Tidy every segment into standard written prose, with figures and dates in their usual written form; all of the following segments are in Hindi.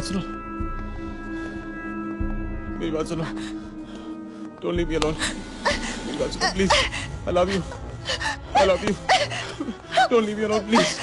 सुनो, मेरी बात सुनो। Don't leave me alone. मेरी बात सुनो, please. I love you. I love you. Don't leave me alone, please.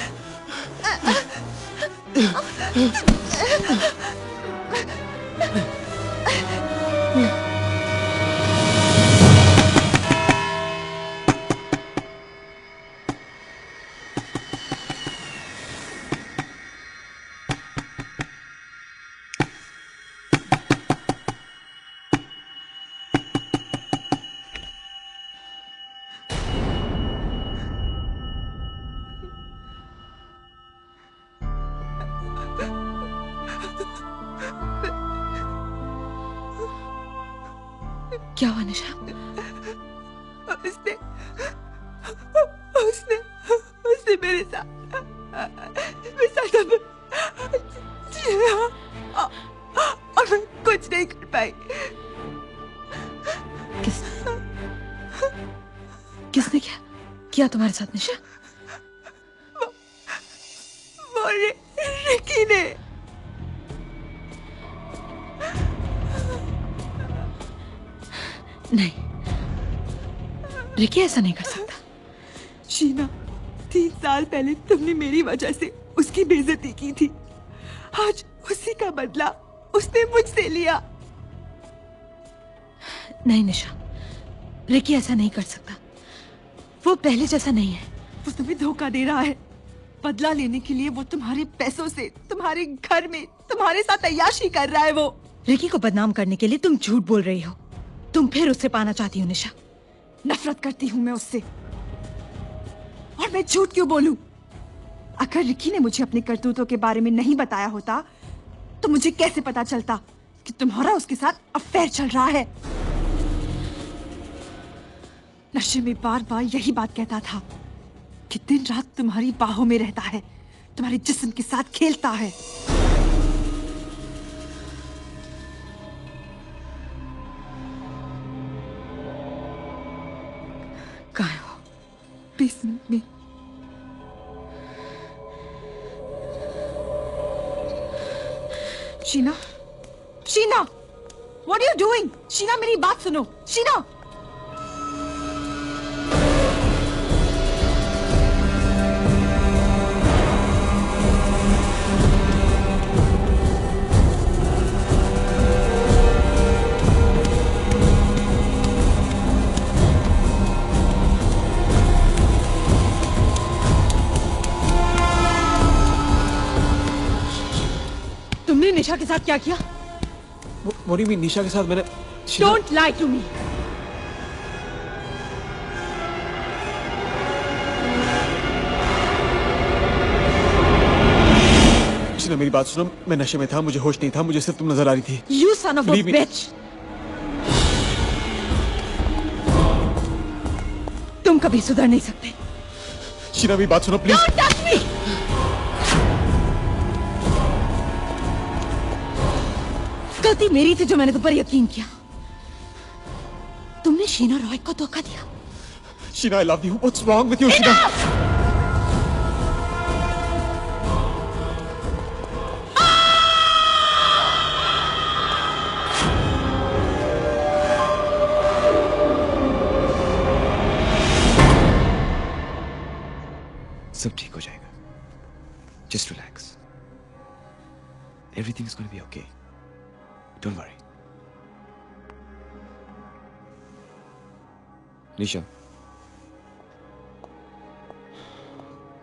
क्या हुआ निशा? उसने उसने उसने मेरे साथ और मैं कुछ नहीं कर पाई। किसने किया तुम्हारे साथ निशा? वो रिकी ने। नहीं, रिकी ऐसा नहीं कर सकता। शीना, 3 साल पहले तुमने मेरी वजह से उसकी बेइज्जती की थी। आज उसी का बदला उसने मुझसे लिया। नहीं निशा, रिकी ऐसा नहीं कर सकता। वो पहले जैसा नहीं है। वो तुम्हें धोखा दे रहा है। बदला लेने के लिए वो तुम्हारे पैसों से तुम्हारे घर में तुम्हारे साथ अय्याशी कर रहा है। वो रिकी को बदनाम करने के लिए तुम झूठ बोल रही हो। तुम फिर उससे पाना चाहती हो निशा। नफरत करती हूँ मैं उससे। और मैं झूठ क्यों बोलूं? अगर रिकी ने मुझे अपने करतूतों के बारे में नहीं बताया होता तो मुझे कैसे पता चलता कि तुम्हारा उसके साथ अफेयर चल रहा है? नशे में बार बार यही बात कहता था कि दिन रात तुम्हारी बाहों में रहता है, तुम्हारे जिस्म के साथ खेलता है। कहाँ है वो? बेसमेंट में। Sheena, Sheena, what are you doing? Sheena, मेरी बात सुनो। शीना, तुमने निशा के साथ क्या किया? What do you mean? निशा के साथ मैंने Don't lie to me. Sheena, मेरी बात सुनो। मैं नशे में था, मुझे होश नहीं था, मुझे सिर्फ तुम नजर आ रही थी। You son of a Leave me. bitch. तुम कभी सुधर नहीं सकते। शीना, मेरी बात सुनो प्लीज। Don't touch me. गलती मेरी थी जो मैंने तुम पर यकीन किया। तुमने शीना रॉय को धोखा दिया। Sheena, I love you. What's wrong with you, Sheena? सब ठीक हो जाएगा। Just relax. Everything is going to be okay. Don't worry. निशा,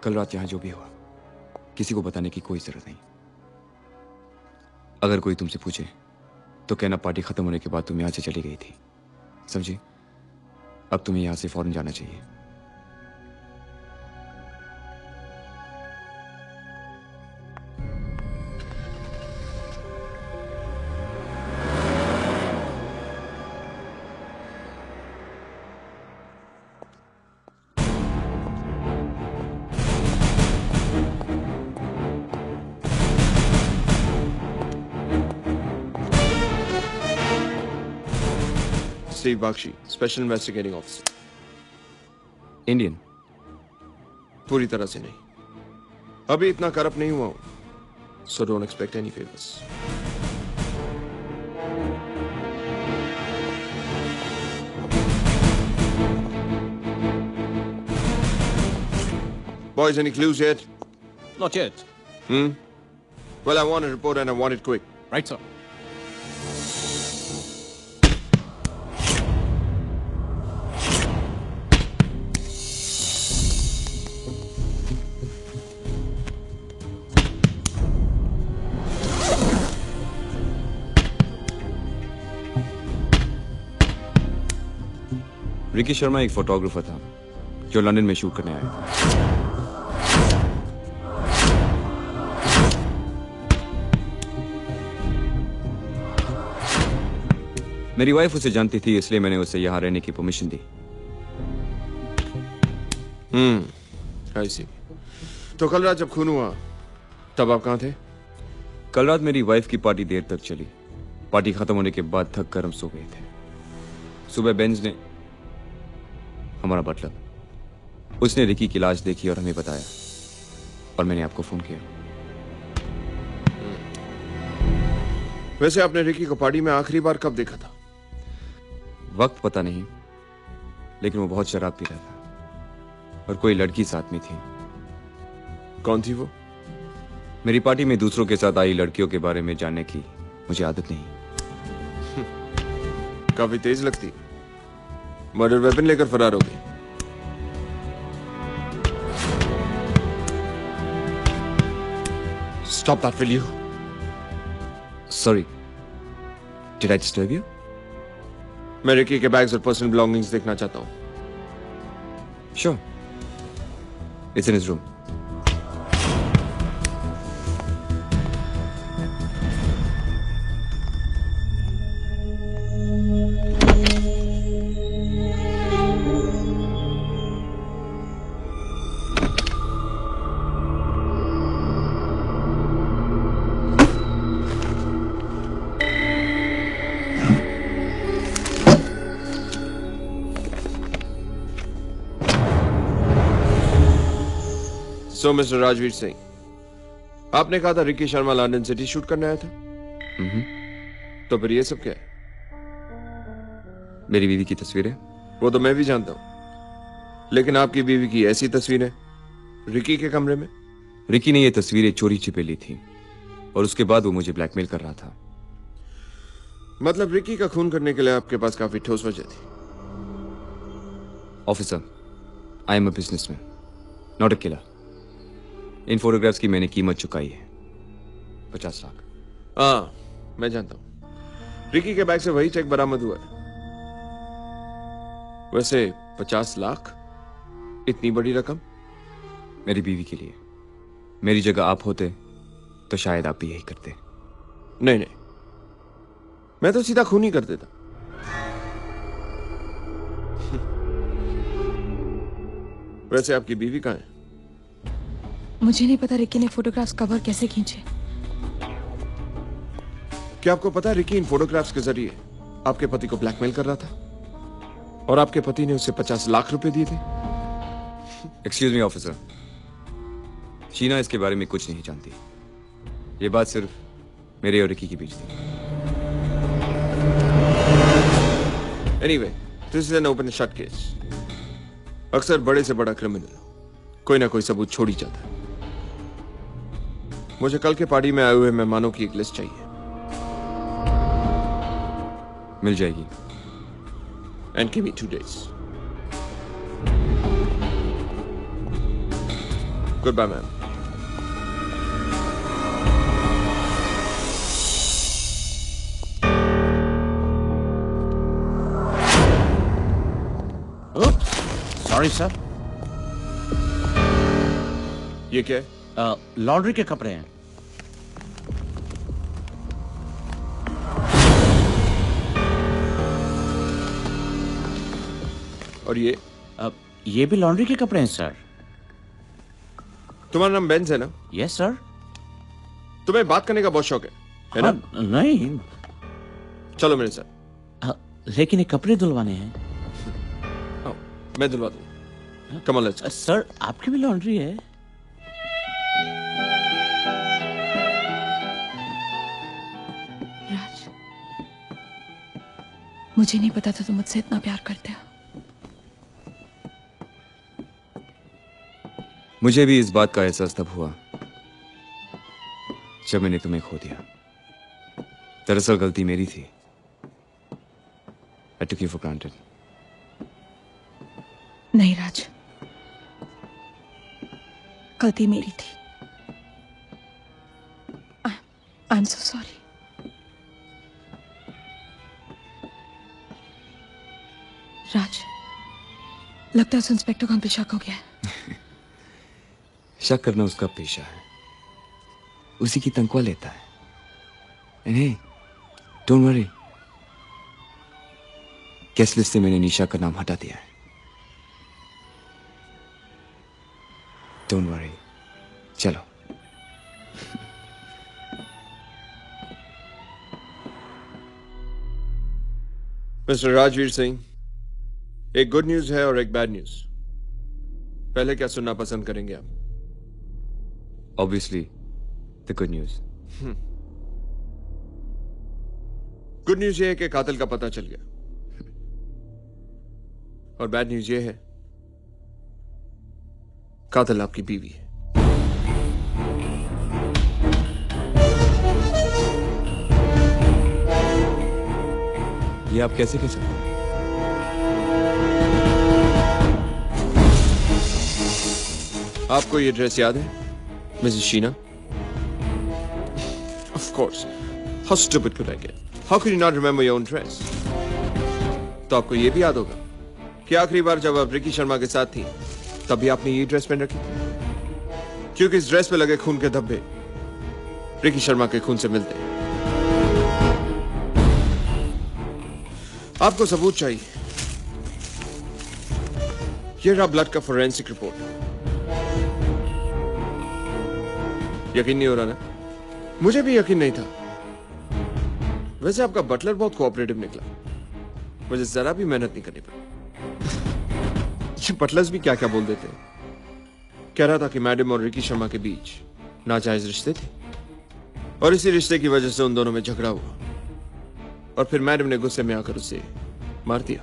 कल रात यहां जो भी हुआ किसी को बताने की कोई जरूरत नहीं। अगर कोई तुमसे पूछे तो कहना पार्टी खत्म होने के बाद तुम यहां से चली गई थी। समझी? अब तुम्हें यहां से फौरन जाना चाहिए। Steve Bakshi, Special Investigating Officer. Indian? पूरी तरह से नहीं। अभी इतना करप्ट नहीं हुआ हूं। so don't expect any favors. Boys, any clues yet? Not yet. Well, I want a report and I want it quick. Right, sir. Ricky Sharma एक फोटोग्राफर था जो लंदन में शूट करने आया था। मेरी वाइफ उसे जानती थी, इसलिए मैंने उसे यहाँ रहने की परमिशन दी। I see. तो कल रात जब खून हुआ तब आप कहाँ थे? कल रात मेरी वाइफ की पार्टी देर तक चली। पार्टी खत्म होने के बाद थक कर हम सो गए थे। सुबह बेंज ने, हमारा बटलर, उसने रिकी की लाश देखी और हमें बताया, और मैंने आपको फोन किया। वैसे आपने रिकी को पार्टी में आखिरी बार कब देखा था? वक्त पता नहीं, लेकिन वो बहुत शराब पी रहा था और कोई लड़की साथ में थी। कौन थी वो? मेरी पार्टी में दूसरों के साथ आई लड़कियों के बारे में जानने की मुझे आदत नहीं। काफी तेज लगती। मर्डर वेपन लेकर फरार हो गई। Stop that, will you? Sorry, did I disturb you? मैं रिकी के बैग्स और पर्सनल बिलोंगिंग्स देखना चाहता हूँ। Sure. It's in his room. So, mister Rajveer Singh, आपने कहा था Ricky Sharma London city shoot करने आया था? तो फिर ये सब क्या है? मेरी बीवी की तस्वीरें। वो तो मैं भी जानता हूं, लेकिन आपकी बीवी की ऐसी तस्वीरें रिकी के कमरे में? रिकी ने ये तस्वीरें चोरी छिपे ली थी और उसके बाद वो मुझे ब्लैकमेल कर रहा था। मतलब रिकी का खून करने के लिए आपके पास काफी ठोस वजह थी। Officer, I am a businessman, not a killer. In photographs की मैंने कीमत चुकाई है, 50 लाख। हाँ, मैं जानता हूं। रिकी के बैग से वही चेक बरामद हुआ है। वैसे 50 लाख, इतनी बड़ी रकम? मेरी बीवी के लिए। मेरी जगह आप होते तो शायद आप भी यही करते। नहीं नहीं, मैं तो सीधा खून ही कर देता। वैसे आपकी बीवी कहाँ है? मुझे नहीं पता रिकी ने फोटोग्राफ्स कवर कैसे खींचे। क्या आपको पता है रिकी इन फोटोग्राफ्स के जरिए आपके पति को ब्लैकमेल कर रहा था और आपके पति ने उसे 50 लाख रुपए दिए थे? एक्सक्यूज मी ऑफिसर, शीना इसके बारे में कुछ नहीं जानती। ये बात सिर्फ मेरे और रिकी के बीच थी। Anyway, this is an open shut case. अक्सर बड़े से बड़ा क्रिमिनल कोई ना कोई सबूत छोड़ ही जाता है। मुझे कल के पार्टी में आए हुए मेहमानों की एक लिस्ट चाहिए। मिल जाएगी। And give me 2 days. Goodbye, ma'am. Sorry sir, ये क्या है? लॉन्ड्री के कपड़े हैं। और ये भी लॉन्ड्री के कपड़े हैं सर। तुम्हारा नाम बेंज है ना? Yes sir. तुम्हें बात करने का बहुत शौक है ना? नहीं, चलो मेरे साथ। लेकिन ये कपड़े धुलवाने हैं। आओ, मैं धुलवा दूँ। Come on, let's. सर, आपकी भी लॉन्ड्री है? राज, मुझे नहीं पता था तुम मुझसे इतना प्यार करते हो। मुझे भी इस बात का एहसास तब हुआ जब मैंने तुम्हें खो दिया। दरअसल गलती मेरी थी। I took you for granted. नहीं राज, गलती मेरी थी। I'm so sorry. राज, लगता है उस इंस्पेक्टर को हम पे शक हो गया है। शक करना उसका पेशा है, उसी की तनख्वाह लेता है। And hey, don't worry, case list से मैंने निशा का नाम हटा दिया है। Don't worry, चलो। मिस्टर राजवीर सिंह, एक गुड न्यूज है और एक बैड न्यूज। पहले क्या सुनना पसंद करेंगे आप? Obviously, the good news. Good news ये है कि कातिल का पता चल गया, और बैड न्यूज ये है कातिल आपकी बीवी है। ये आप कैसे कह सकते हैं? आपको ये ड्रेस याद है, Mrs Sheena? Of course. How stupid could I get? How could you not remember your own dress? तो आपको ये भी याद होगा कि आखिरी बार जब आप रिकी शर्मा के साथ थी तब भी आपने ये ड्रेस पहन रखी थी, क्योंकि इस ड्रेस पे लगे खून के धब्बे रिकी शर्मा के खून से मिलते हैं। आपको सबूत चाहिए। ये रहा ब्लड का फोरेंसिक रिपोर्ट। यकीन नहीं हो रहा ना? मुझे भी यकीन नहीं था। वैसे आपका बटलर बहुत कोऑपरेटिव निकला, मुझे जरा भी मेहनत नहीं करनी पड़ी। ये बटलर्स भी क्या क्या बोल देते हैं। कह रहा था कि मैडम और रिकी शर्मा के बीच नाजायज रिश्ते थे और इसी रिश्ते की वजह से उन दोनों में झगड़ा हुआ, और फिर मैडम ने गुस्से में आकर उसे मार दिया।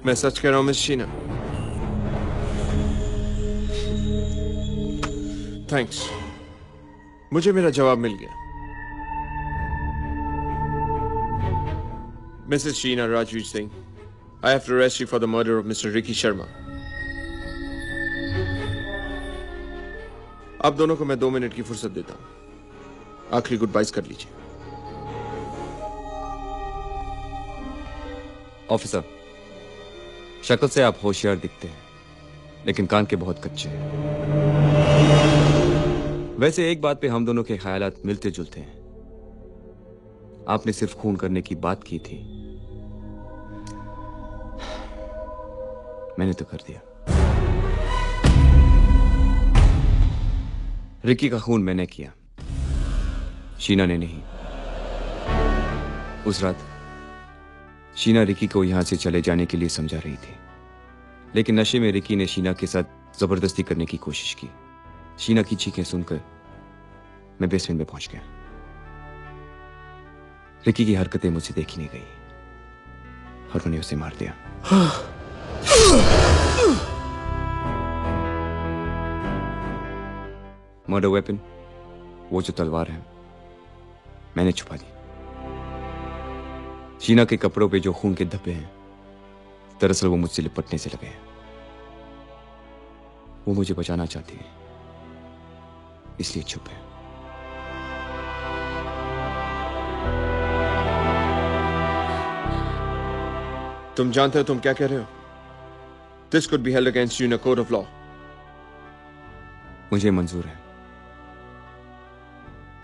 मैं सच कह रहा हूं मिस शीना? थैंक्स, मुझे मेरा जवाब मिल गया। Mrs Sheena Rajveer Singh, I have to arrest you for the murder of Mr. Ricky Sharma. आप दोनों को मैं 2 मिनट की फुर्सत देता हूं, आखिरी गुड बाइज कर लीजिए। ऑफिसर, शक्ल से आप होशियार दिखते हैं, लेकिन कान के बहुत कच्चे हैं। वैसे एक बात पे हम दोनों के ख्यालात मिलते जुलते हैं। आपने सिर्फ खून करने की बात की थी, मैंने तो कर दिया। रिकी का खून मैंने किया, शीना ने नहीं। उस रात शीना रिकी को यहां से चले जाने के लिए समझा रही थी, लेकिन नशे में रिकी ने शीना के साथ जबरदस्ती करने की कोशिश की। शीना की चीखें सुनकर मैं बेसमेंट में पहुंच गया। रिकी की हरकतें मुझसे देखी नहीं गई और मैंने उसे मार दिया। मर्डर वेपन, वो जो तलवार है, मैंने छुपा दी। शीना के कपड़ों पे जो खून के धब्बे हैं, दरअसल वो मुझसे लिपटने से लगे हैं। वो मुझे बचाना चाहती है, इसलिए चुप है। तुम जानते हो तुम क्या कह रहे हो? This could be held against you in a court of law. मुझे मंजूर है,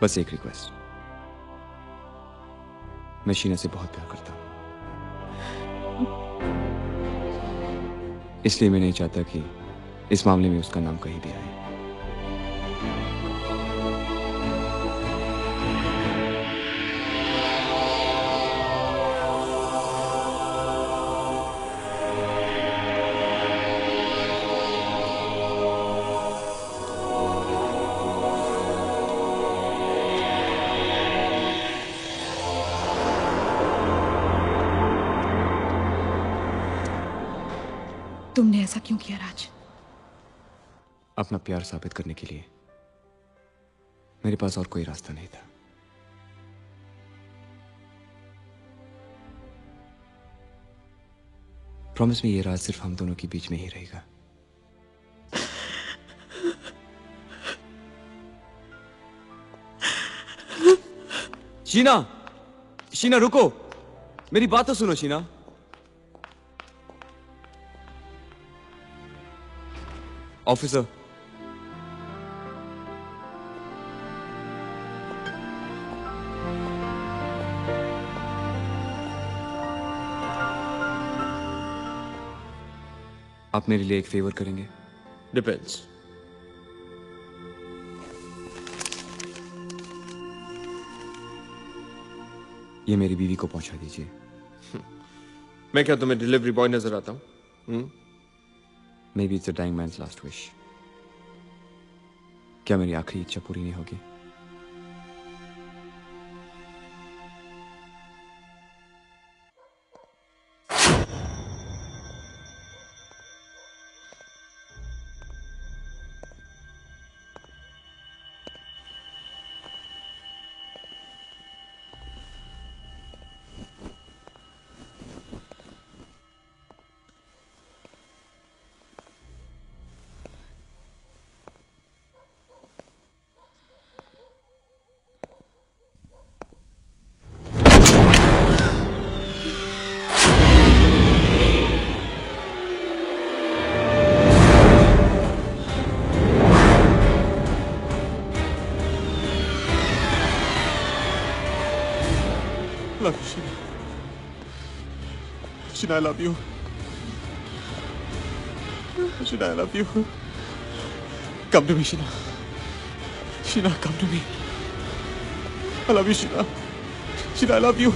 बस एक रिक्वेस्ट। मैं शीना से बहुत प्यार करता हूं, इसलिए मैं नहीं चाहता कि इस मामले में उसका नाम कहीं भी आए। तुमने ऐसा क्यों किया राज? अपना प्यार साबित करने के लिए। मेरे पास और कोई रास्ता नहीं था। प्रॉमिस में ये राज सिर्फ हम दोनों के बीच में ही रहेगा। शीना, शीना रुको, मेरी बात तो सुनो शीना। ऑफिसर, आप मेरे लिए एक फेवर करेंगे? डिपेंड्स। ये मेरी बीवी को पहुंचा दीजिए। मैं क्या तुम्हें डिलीवरी बॉय नजर आता हूं? Maybe it's a dying man's last wish. क्या मेरी आखिरी इच्छा पूरी नहीं होगी? Love you, Sheena. Sheena, I love you. Sheena, I love you. Come to me, Sheena. Sheena, come to me. I love you, Sheena. Sheena, I love you.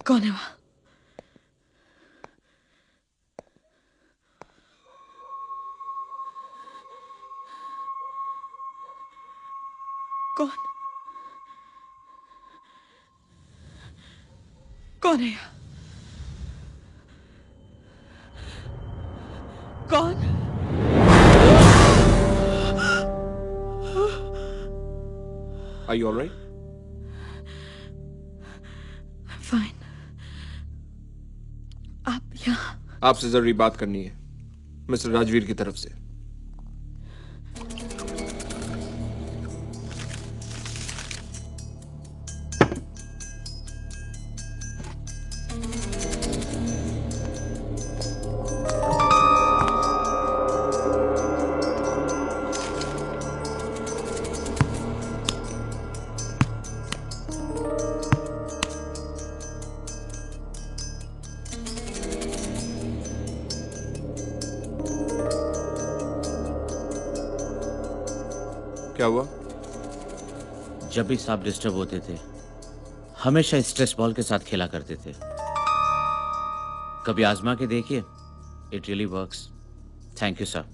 कौन है वहां? कौन? कौन है यहाँ? कौन? Are you all right? Fine. आप यहाँ? आपसे जरूरी बात करनी है, मिस्टर राजवीर की तरफ से। क्या हुआ? जब भी सांप डिस्टर्ब होते थे हमेशा स्ट्रेस बॉल के साथ खेला करते थे। कभी आजमा के देखिए, it really works. Thank you sir.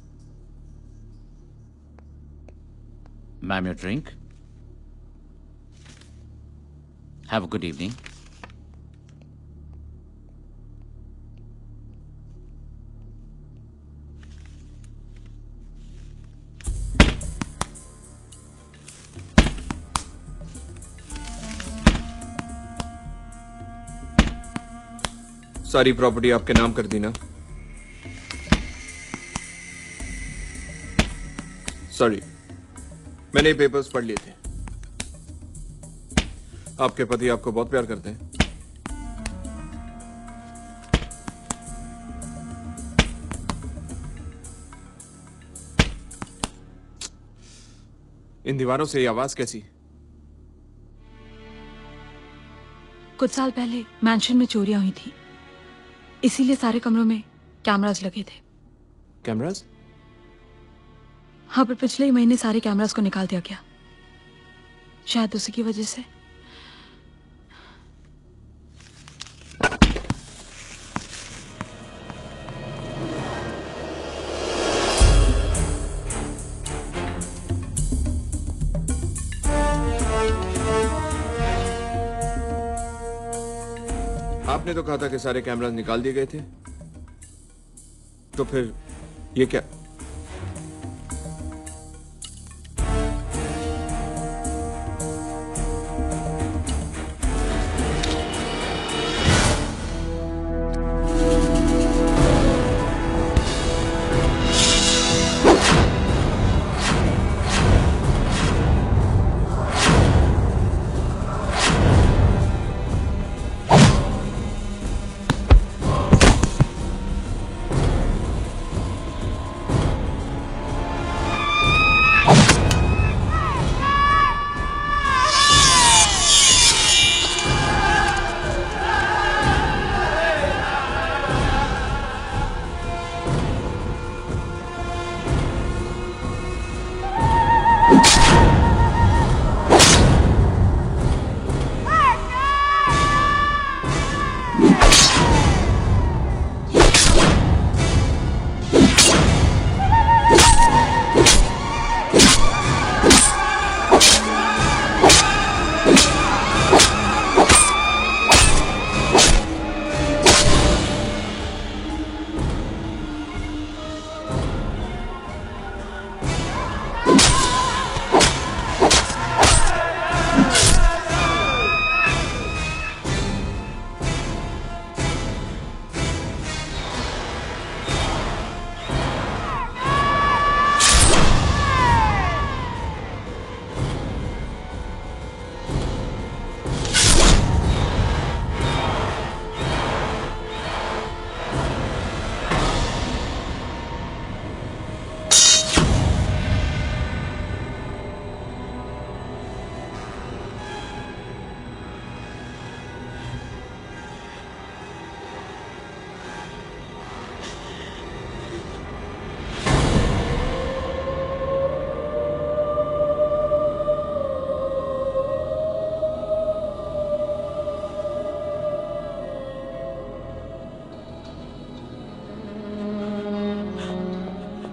Ma'am your drink. Have a good evening. सारी प्रॉपर्टी आपके नाम कर दी ना? सॉरी, मैंने ये पेपर्स पढ़ लिए थे। आपके पति आपको बहुत प्यार करते हैं। इन दीवारों से ये आवाज कैसी? कुछ साल पहले मैंशन में चोरियां हुई थी, इसीलिए सारे कमरों में कैमरास लगे थे। कैमरास? हाँ, पर पिछले ही महीने सारे कैमरास को निकाल दिया गया, शायद उसी की वजह से। आपने तो कहा था कि सारे कैमरास निकाल दिए गए थे, तो फिर ये क्या?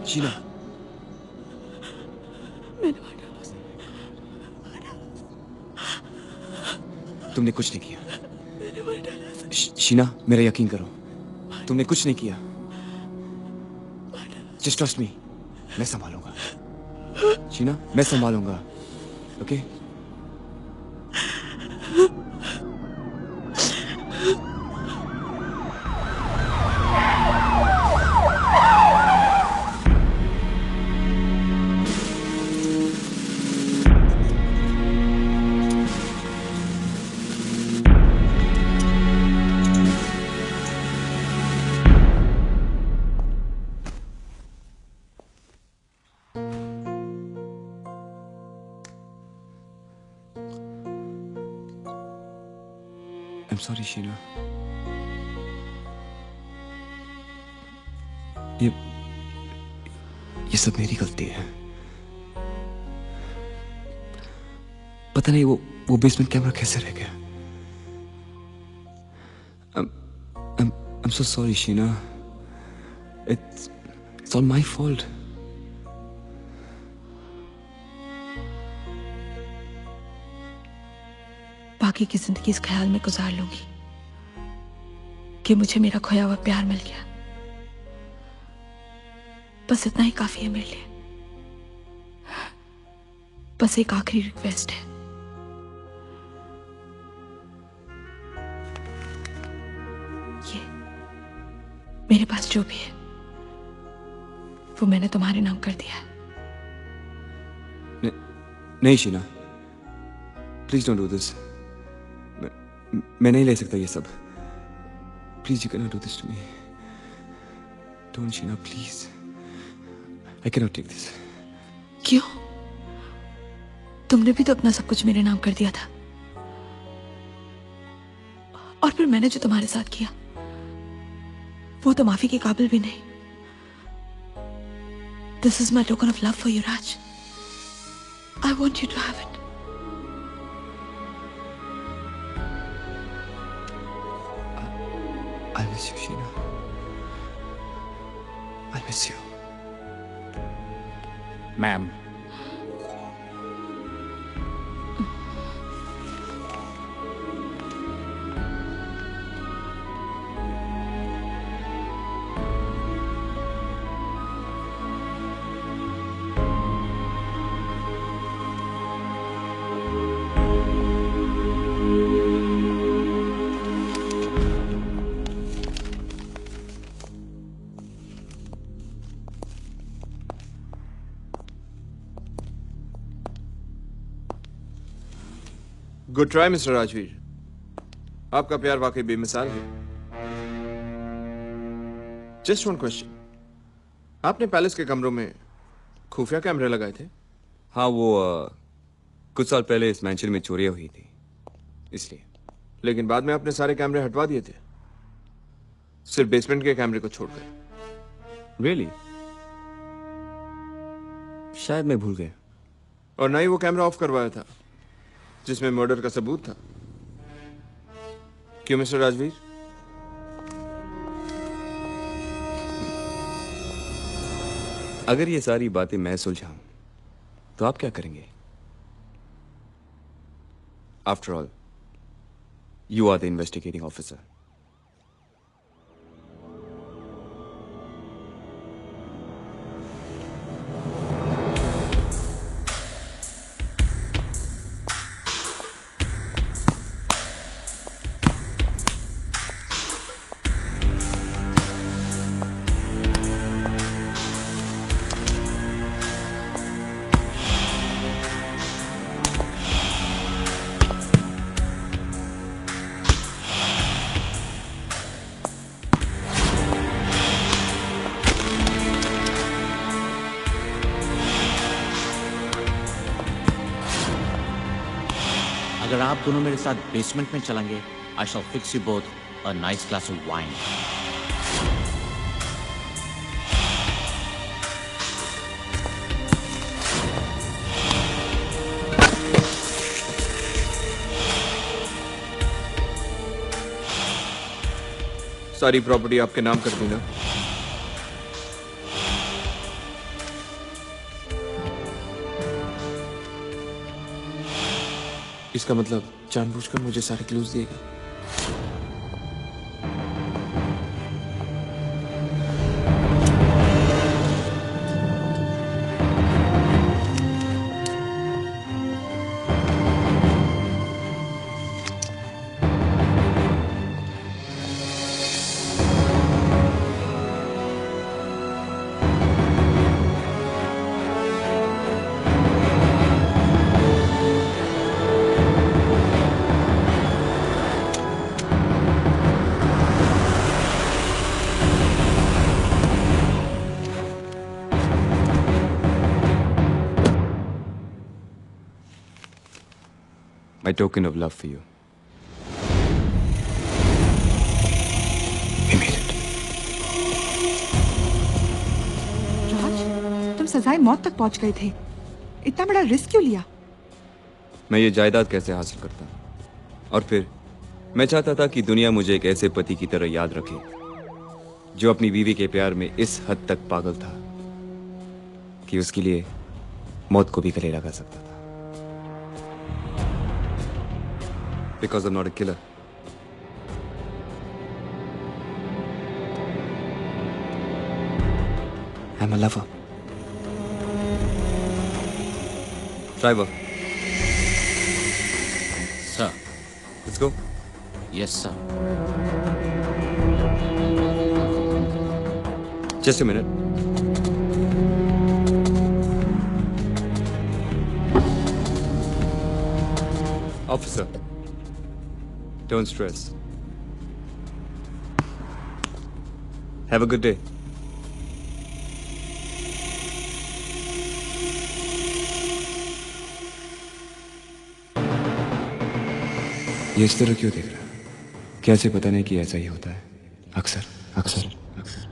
शीना, तुमने कुछ नहीं किया। शीना, मेरा यकीन करो, तुमने कुछ नहीं किया। जस्ट ट्रस्ट मी, मैं संभालूंगा। शीना, मैं संभालूंगा, ओके? I'm sorry, Sheena. ये सब मेरी गलती है। पता नहीं वो बेसमेंट कैमरा कैसे रह गया। I'm so sorry, Sheena. It's all my fault. बाकी की जिंदगी इस ख्याल में गुजार लूंगी कि मुझे मेरा खोया हुआ प्यार मिल गया। बस इतना ही काफी है मेरे लिए। बस एक आखिरी रिक्वेस्ट है, ये मेरे पास जो भी है वो मैंने तुम्हारे नाम कर दिया है। नहीं Sheena, please don't do this. मैं नहीं ले सकता ये सब। Please you can not do this to me. Don't Sheena, please. I can not take this. क्यों? तुमने भी तो अपना सब कुछ मेरे नाम कर दिया था, और फिर मैंने जो तुम्हारे साथ किया वो तो माफी के काबिल भी नहीं। This is my token of love for you Raj. I want you to have it. I miss you, Sheena. I miss you. Ma'am, good try mister Rajveer, आपका प्यार वाकई बेमिसाल है। जस्ट वन क्वेश्चन, आपने पैलेस के कमरों में खुफिया कैमरे लगाए थे? हाँ, वो कुछ साल पहले इस मैंशन में चोरियां हुई थी, इसलिए। लेकिन बाद में आपने सारे कैमरे हटवा दिए थे, सिर्फ बेसमेंट के कैमरे को छोड़कर। रियली? शायद मैं भूल गया। और ना ही वो कैमरा ऑफ करवाया था जिसमें मर्डर का सबूत था। क्यों मिस्टर राजवीर? अगर ये सारी बातें मैं सुलझाऊं तो आप क्या करेंगे? After all, you are the investigating officer. अगर आप दोनों मेरे साथ बेसमेंट में चलेंगे, I shall fix you both a nice glass of wine. सारी प्रॉपर्टी आपके नाम कर दी ना? इसका मतलब जानबूझकर मुझे सारे क्लूज दिए गए। My token of love for you. We made it. राज, तुम सजाए मौत तक पहुंच गए थे। इतना बड़ा रिस्क क्यों लिया? मैं ये जायदाद कैसे हासिल करता? और फिर मैं चाहता था कि दुनिया मुझे एक ऐसे पति की तरह याद रखे जो अपनी बीवी के प्यार में इस हद तक पागल था कि उसके लिए मौत को भी गले लगा सकता था। Because I'm not a killer. I'm a lover. Driver, Sir. let's go. Yes, sir. Just a minute. Officer, don't stress. Have a good day. ये इस तरह क्यों देख रहा है? कैसे पता नहीं कि ऐसा ही होता है? अक्सर अक्सर अक्सर